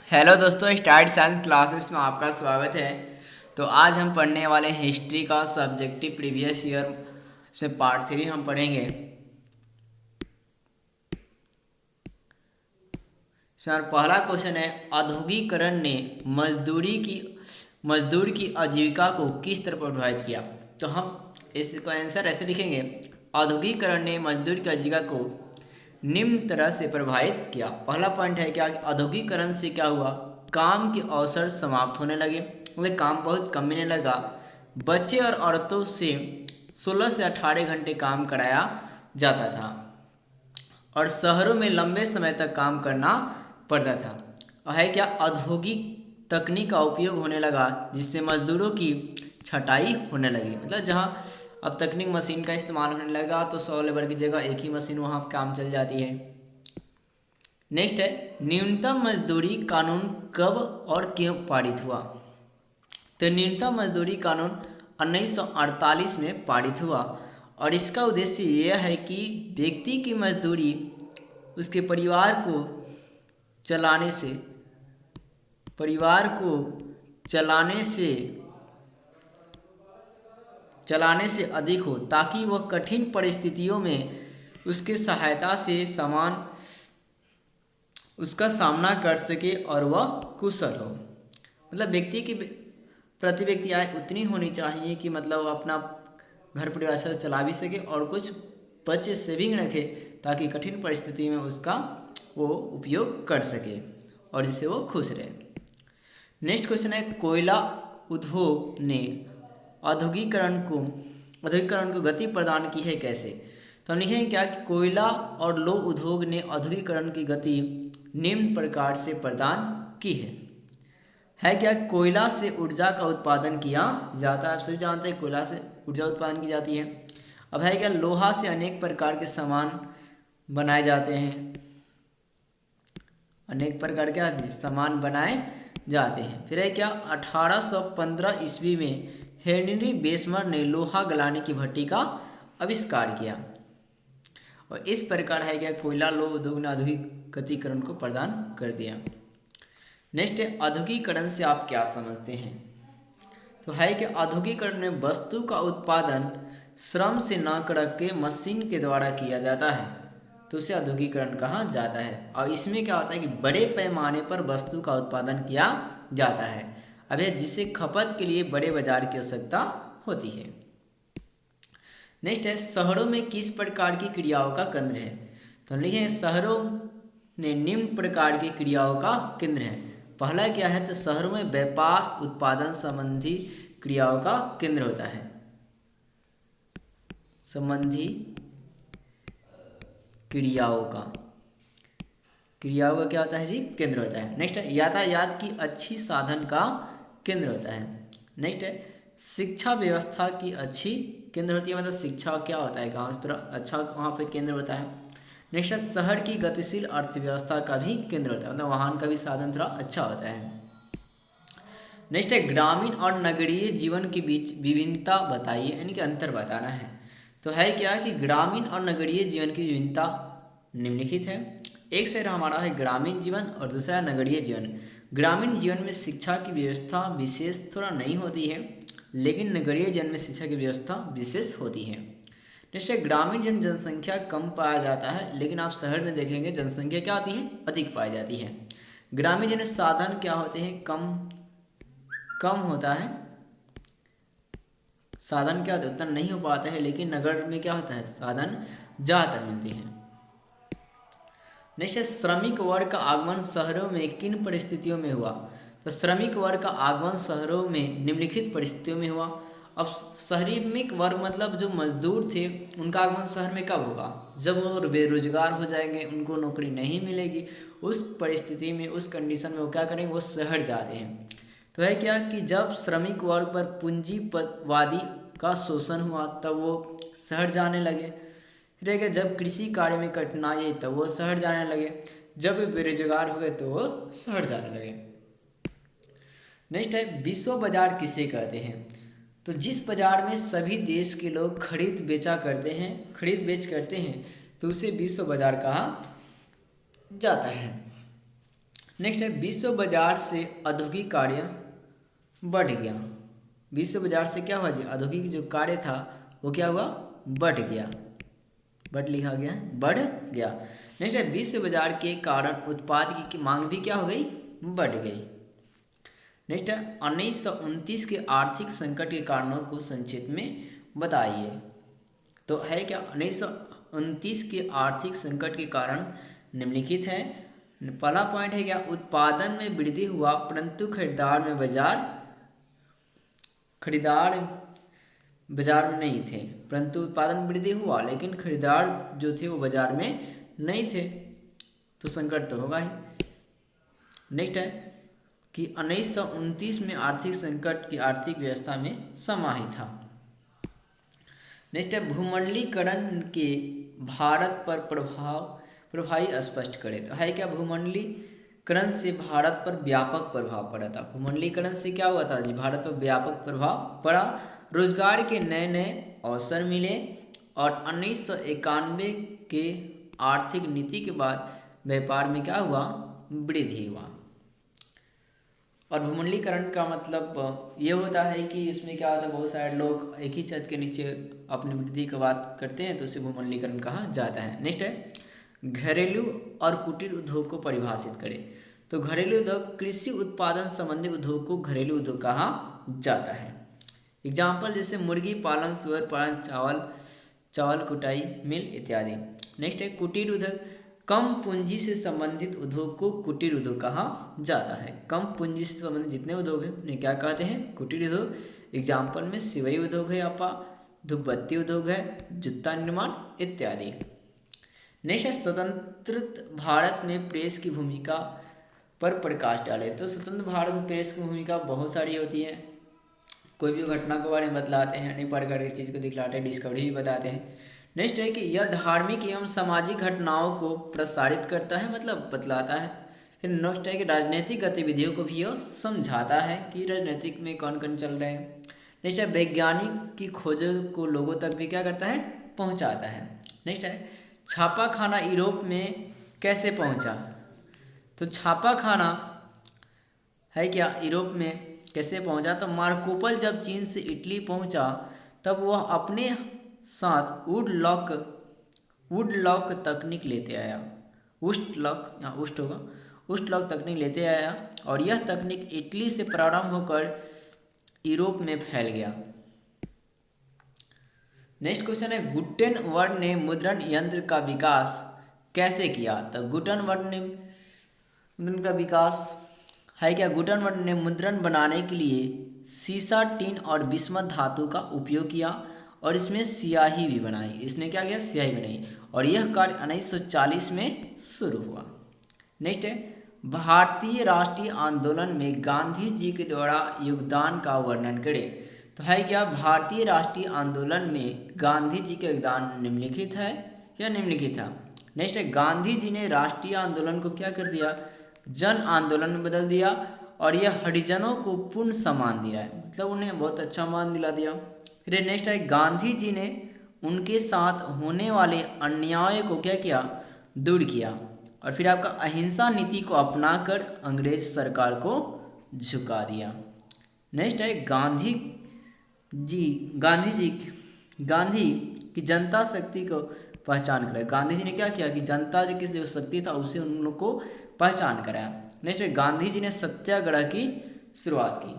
Hello दोस्तों, start science classes में आपका स्वागत है। तो आज हम पढ़ने वाले हैं हिस्ट्री का सब्जेक्टिव प्रीवियस ईयर से पार्ट 3 हम पढ़ेंगे। सर, पहला क्वेश्चन है, औद्योगिकरण ने मजदूर की आजीविका को किस तरह प्रभावित किया। तो हम इसका आंसर ऐसे लिखेंगे, औद्योगिकरण ने मजदूर की आजीविका को निम्न तरह से प्रभावित किया। पहला पॉइंट है क्या, औद्योगिकरण से क्या हुआ, काम के अवसर समाप्त होने लगे, मतलब काम बहुत कम मिलने लगा। बच्चे और औरतों से 16 से 18 घंटे काम कराया जाता था और शहरों में लंबे समय तक काम करना पड़ता था। और है क्या, औद्योगिक तकनीक का उपयोग होने लगा जिससे मजदूरों की छटाई होने लगी। मतलब जहाँ अब तकनीक मशीन का इस्तेमाल होने लगा तो 100 लेबर की जगह एक ही मशीन वहाँ काम चल जाती है। नेक्स्ट है, न्यूनतम मजदूरी कानून कब और क्यों पारित हुआ। तो न्यूनतम मजदूरी कानून 1948 में पारित हुआ और इसका उद्देश्य यह है कि व्यक्ति की मजदूरी उसके चलाने से परिवार को चलाने से चलाने से अधिक हो, ताकि वह कठिन परिस्थितियों में उसके सहायता से उसका सामना कर सके और वह कुशल हो। मतलब व्यक्ति की प्रति व्यक्ति आय उतनी होनी चाहिए कि मतलब वो अपना घर परिवार से चला भी सके और कुछ बचे सेविंग रखे, ताकि कठिन परिस्थिति में उसका वो उपयोग कर सके और जिससे वो खुश रहे। नेक्स्ट क्वेश्चन है, कोयला उद्योग ने औद्योगिकरण को गति प्रदान की है कैसे। तो हम लिखेंगे क्या कि कोयला और लौह उद्योग ने औद्योगिकरण की गति निम्न प्रकार से प्रदान की है क्या, कोयला से ऊर्जा का उत्पादन किया जाता है। आप सभी जानते हैं कोयला से ऊर्जा उत्पादन की जाती है। अब है क्या, लोहा से अनेक प्रकार के सामान बनाए जाते हैं, अनेक प्रकार के सामान बनाए जाते हैं। फिर है क्या, 1815 ईस्वी में हेनरी बेसमर ने लोहा गलाने की भट्टी का आविष्कार किया और इस प्रकार है क्या, कोयला लौह उद्योग ने औद्योगिक गतिकरण को प्रदान कर दिया। नेक्स्ट है, औद्योगिकरण से आप क्या समझते हैं। तो है कि औद्योगिकरण में वस्तु का उत्पादन श्रम से न करके मशीन के द्वारा किया जाता है, तो उसे औद्योगिकरण कहा जाता है। और इसमें क्या होता है कि बड़े पैमाने पर वस्तु का उत्पादन किया जाता है, अब जिसे खपत के लिए बड़े बाजार की आवश्यकता होती है। नेक्स्ट है, शहरों में किस प्रकार की क्रियाओं का केंद्र है। तो हम लिखेंगे, शहरों में निम्न प्रकार की क्रियाओं का केंद्र है। पहला क्या है, तो शहरों में व्यापार उत्पादन संबंधी क्रियाओं का केंद्र होता है। संबंधी क्रियाओं का क्या होता है जी, केंद्र होता है। नेक्स्ट है, यातायात की अच्छी साधन का केंद्र होता है। नेक्स्ट है, शिक्षा व्यवस्था की अच्छी केंद्र होती है। मतलब शिक्षा क्या होता है, गाँव से थोड़ा अच्छा वहाँ पे केंद्र होता है। नेक्स्ट है, शहर की गतिशील अर्थव्यवस्था का भी केंद्र होता है, मतलब वाहन का भी साधन थोड़ा अच्छा होता है। नेक्स्ट है, ग्रामीण और नगरीय जीवन के बीच विभिन्नता बताइए, यानी कि अंतर बताना है। तो है क्या कि ग्रामीण और नगरीय जीवन की विभिन्नता निम्नलिखित है। एक से हमारा है ग्रामीण जीवन और दूसरा है नगरीय जीवन। ग्रामीण जीवन में शिक्षा की व्यवस्था विशेष थोड़ा नहीं होती है, लेकिन नगरीय जीवन में शिक्षा की व्यवस्था विशेष होती है। जैसे ग्रामीण जनसंख्या कम पाया जाता है, लेकिन आप शहर में देखेंगे जनसंख्या क्या होती है, अधिक पाई जाती है। ग्रामीण जन साधन क्या होते हैं, कम होता है, साधन क्या होता है उतना नहीं हो पाता है, लेकिन नगर में क्या होता है, साधन ज़्यादातर मिलते हैं। नेक्स्ट, श्रमिक वर्ग का आगमन शहरों में किन परिस्थितियों में हुआ। तो श्रमिक वर्ग का आगमन शहरों में निम्नलिखित परिस्थितियों में हुआ। अब श्रमिक वर्ग मतलब जो मजदूर थे, उनका आगमन शहर में कब होगा, जब वो बेरोजगार हो जाएंगे, उनको नौकरी नहीं मिलेगी। उस परिस्थिति में, उस कंडीशन में वो क्या करेंगे, वो शहर जाते हैं। तो है क्या कि जब श्रमिक वर्ग पर पूंजीवादी का शोषण हुआ, तब वो शहर जाने लगे। फिर है कि जब कृषि कार्य में कठिनाई आई, तब वो शहर जाने लगे। जब वे बेरोजगार हो गए तो वो शहर जाने लगे। नेक्स्ट है, विश्व बाजार किसे कहते हैं। तो जिस बाजार में सभी देश के लोग खरीद बेच करते हैं, तो उसे विश्व बाजार कहा जाता है। नेक्स्ट है विश्व बाजार से औद्योगिक कार्य बढ़ गया। विश्व बाजार से क्या हुआ जी, औद्योगिक जो कार्य था वो क्या हुआ, बढ़ गया। बढ़ लिखा गया है, बढ़ गया। नेक्स्ट है विश्व बाजार के कारण उत्पाद की मांग भी क्या हो गई, बढ़ गई। नेक्स्ट है 1929 के आर्थिक संकट के कारणों को संक्षेप में बताइए। तो है क्या, 1929 के आर्थिक संकट के कारण निम्नलिखित है। पहला पॉइंट है क्या, उत्पादन में वृद्धि हुआ परंतु खरीदार बाजार में नहीं थे। परंतु उत्पादन में वृद्धि हुआ लेकिन खरीदार जो थे वो बाजार में नहीं थे, तो संकट तो होगा ही। नेक्स्ट है कि 1929 में आर्थिक संकट की आर्थिक व्यवस्था में समाहित था। नेक्स्ट है भूमंडलीकरण के भारत पर प्रभावी स्पष्ट करें। तो है क्या, भूमंडलीकरण से भारत पर व्यापक प्रभाव पड़ा था। भूमंडलीकरण से क्या हुआ था जी, भारत पर व्यापक प्रभाव पड़ा, रोजगार के नए नए अवसर मिले और 1991 के आर्थिक नीति के बाद व्यापार में क्या हुआ, वृद्धि हुआ। और भूमंडलीकरण का मतलब ये होता है कि इसमें क्या होता है, बहुत सारे लोग एक ही छत के नीचे अपनी वृद्धि की बात करते हैं, तो उसे भूमंडलीकरण कहा जाता है। नेक्स्ट है घरेलू और कुटीर उद्योग को परिभाषित करें। तो घरेलू उद्योग कृषि उत्पादन संबंधी उद्योग को घरेलू उद्योग कहा जाता है। एग्जाम्पल जैसे मुर्गी पालन, सुअर पालन, चावल कुटाई मिल इत्यादि। नेक्स्ट है कुटीर उद्योग, कम पूंजी से संबंधित उद्योग को कुटीर उद्योग कहा जाता है। कम पूंजी से संबंधित जितने उद्योग हैं उन्हें क्या कहते हैं, कुटीर उद्योग। एग्जाम्पल में सिवई उद्योग है, आपका धूपबत्ती उद्योग है, जूता निर्माण इत्यादि। नेक्स्ट है स्वतंत्र भारत में प्रेस की भूमिका पर प्रकाश डाले। तो स्वतंत्र भारत में प्रेस की भूमिका बहुत सारी होती है। कोई भी घटना के बारे में बतलाते हैं, अनेक प्रकार की चीज़ को दिखलाते हैं, डिस्कवरी भी बताते हैं। नेक्स्ट है कि यह धार्मिक एवं सामाजिक घटनाओं को प्रसारित करता है, मतलब बतलाता है। फिर नेक्स्ट है कि राजनीतिक गतिविधियों को भी यह समझाता है कि राजनीतिक में कौन कौन चल रहे हैं। नेक्स्ट है वैज्ञानिक की खोजों को लोगों तक भी क्या करता है, पहुंचाता है। नेक्स्ट है छापा खाना यूरोप में कैसे पहुंचा। तो छापा खाना है क्या, यूरोप में कैसे पहुंचा। तो मार्कोपल जब चीन से इटली पहुंचा तब वह अपने साथ वुड लॉक तकनीक लेते आया। उस्ट लॉक तकनीक लेते आया और यह तकनीक इटली से प्रारंभ होकर यूरोप में फैल गया। नेक्स्ट क्वेश्चन है गुटेनबर्ग ने मुद्रण यंत्र का विकास कैसे किया। तो गुटेनबर्ग ने मुद्रण का विकास है क्या, गुटेनबर्ग ने मुद्रण बनाने के लिए सीसा, टीन और बिस्मथ धातु का उपयोग किया और इसमें स्याही भी बनाई। इसने क्या किया, स्याही बनाई और यह कार्य 1940 में शुरू हुआ। नेक्स्ट है भारतीय राष्ट्रीय आंदोलन में गांधी जी के द्वारा योगदान का वर्णन करें। तो है क्या, भारतीय राष्ट्रीय आंदोलन में गांधी जी का योगदान निम्नलिखित है या निम्नलिखित था। नेक्स्ट है गांधी जी ने राष्ट्रीय आंदोलन को क्या कर दिया, जन आंदोलन में बदल दिया और यह हरिजनों को पूर्ण सम्मान दिया है, मतलब उन्हें बहुत अच्छा मान दिला दिया। फिर नेक्स्ट है गांधी जी ने उनके साथ होने वाले अन्याय को क्या किया, दूर किया और फिर आपका अहिंसा नीति को अपनाकर अंग्रेज सरकार को झुका दिया। नेक्स्ट है गांधी की जनता शक्ति को पहचान कराया। गांधी जी ने क्या किया कि जनता जो किस जो शक्ति था उसे उन लोग को पहचान कराया। नेक्स्ट है गांधी जी ने सत्याग्रह की शुरुआत की।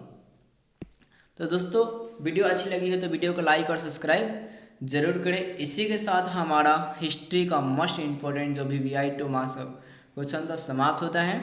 तो दोस्तों वीडियो अच्छी लगी है तो वीडियो को लाइक और सब्सक्राइब जरूर करें। इसी के साथ हमारा हिस्ट्री का मोस्ट इम्पोर्टेंट जो भी VI2 मार्क्स क्वेश्चन था समाप्त होता है।